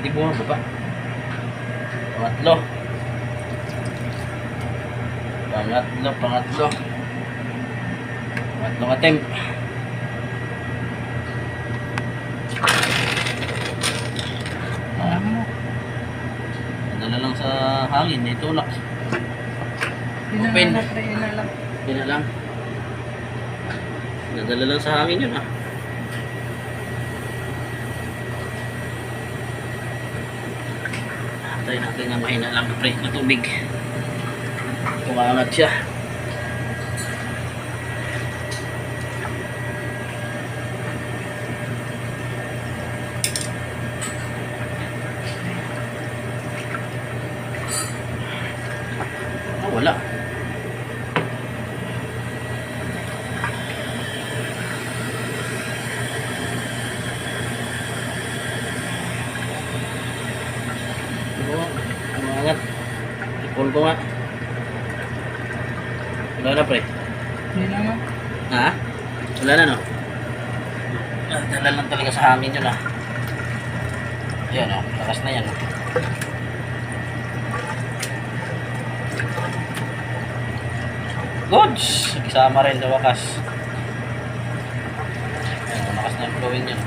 Hindi bumababa. Pangatlo. Pangatlong attempt. Nadala lang sa hangin, itulak. Open. Yun na lang. Nadala lang sa hangin yun ah. Tayo natin na mahina lang pre na tubig. Kumangat siya. Oh, wala. Kumangat. Ipon ko nga. Wala na pre. Hindi naman. Ha? Wala na no? Dala lang talaga sa hangin yun ah. Ayan oh, lakas na yan oh. Goods! Isama rin sa wakas. Ayan, lakas na yung flowing yun.